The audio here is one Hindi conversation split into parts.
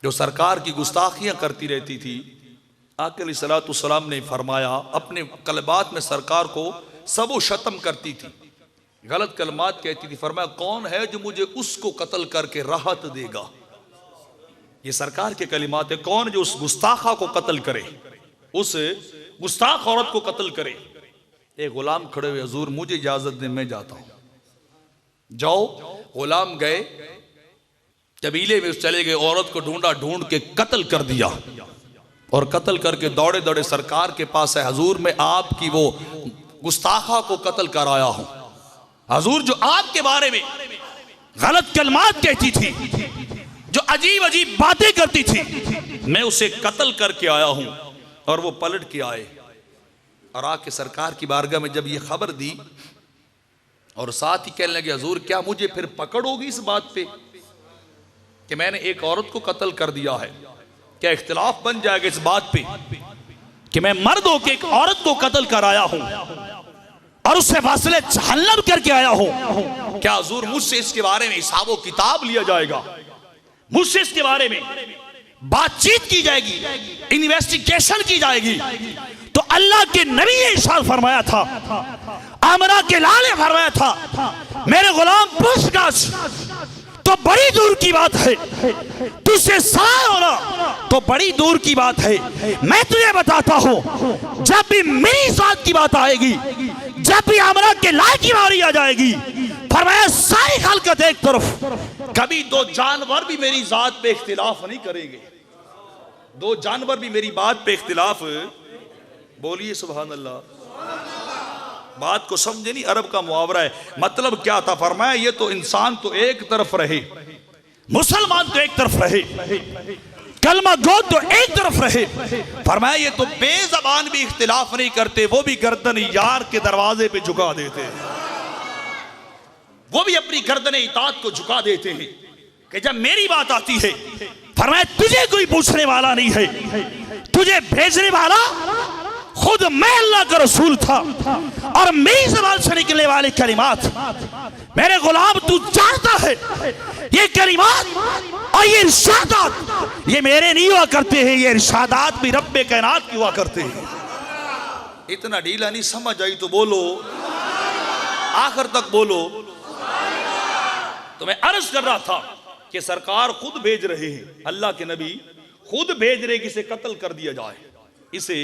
जो सरकार की गुस्ताखियां करती रहती थी। आक़ा अलैहिस्सलाम ने फरमाया, अपने कलमात में सरकार को सबो शतम करती थी, गलत कलमात कहती थी। फरमाया, कौन है जो मुझे उसको कत्ल करके राहत देगा? ये सरकार के कलिमात है। कौन जो उस गुस्ताखा को कत्ल करे, उस गुस्ताख औरत को कत्ल करे? एक गुलाम खड़े हुए, हुजूर मुझे इजाजत दे, मैं जाता हूं। जाओ। गुलाम गए, कबीले में चले गए, औरत को ढूंढा, ढूंढ के कत्ल कर दिया और कत्ल करके दौड़े दौड़े सरकार के पास है, हुजूर मैं आपकी वो गुस्ताखा को कत्ल कराया हूं। हुजूर जो आपके बारे में गलत कलमात कहती थी, जो अजीब अजीब बातें करती थी, मैं उसे कत्ल करके आया हूं। और वो पलट के आए और आके सरकार की बारगाह में जब ये खबर दी और साथ ही कहने लगे, हुजूर क्या मुझे फिर पकड़ोगी इस बात पे कि मैंने एक औरत को कत्ल कर दिया है? क्या इख्तिलाफ बन जाएगा इस बात पे कि मैं मर्द होकर एक औरत को कत्ल कराया हूं और उससे फासले जहन्नम करके आया हूं? क्या हुजूर मुझसे इसके बारे में हिसाब किताब लिया जाएगा? मुझसे इसके बारे में बातचीत की जाएगी, इन्वेस्टिगेशन की जाएगी? तो अल्लाह के नबी ने इरशाद फरमाया था, आमना के लाल ने फरमाया था, मेरे गुलाम पूछताछ तो बड़ी दूर की बात है, तुझसे सवाल होना तो बड़ी दूर की बात है। मैं तुझे बताता हूं, जब भी मेरी जात की बात आएगी, जब भी आमना के लाल की बारी आ जाएगी, फरमाया सारी खलकत एक तरफ, कभी दो जानवर भी मेरी जात पे इख्तिलाफ नहीं करेंगे। दो जानवर भी मेरी बात पे इख्तिलाफ, बोलिए सुभान अल्लाह। बात को समझे नहीं, अरब का मुहावरा है। मतलब क्या था? फरमाया ये तो इंसान तो एक तरफ रहे, मुसलमान तो एक तरफ रहे, कलमा गो तो एक तरफ रहे। फरमाया ये तो बेज़बान भी इख्तिलाफ नहीं करते, वो भी गर्दन यार के दरवाजे पे झुका देते, वो भी अपनी गर्दन इताअत को झुका देते हैं कि जब मेरी बात आती है, फरमाया तुझे कोई पूछने वाला नहीं है, तुझे भेजने वाला खुद मैं अल्लाह का रसूल था और मेरी ज़बान से निकलने वाले कलिमात, मेरे गुलाम तू जानता है, ये कलिमात और ये इरशादात ये मेरे नहीं हुआ करते हैं, ये इरशादात भी रब्बे कायनात की हुआ करते हैं। इतना ढीला नहीं समझ आई तो बोलो, आखिर तक बोलो। तो मैं अर्ज कर रहा था कि सरकार खुद भेज रहे हैं, अल्लाह के नबी खुद भेज रहे कि इसे कत्ल कर दिया जाए, इसे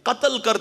कत्ल कर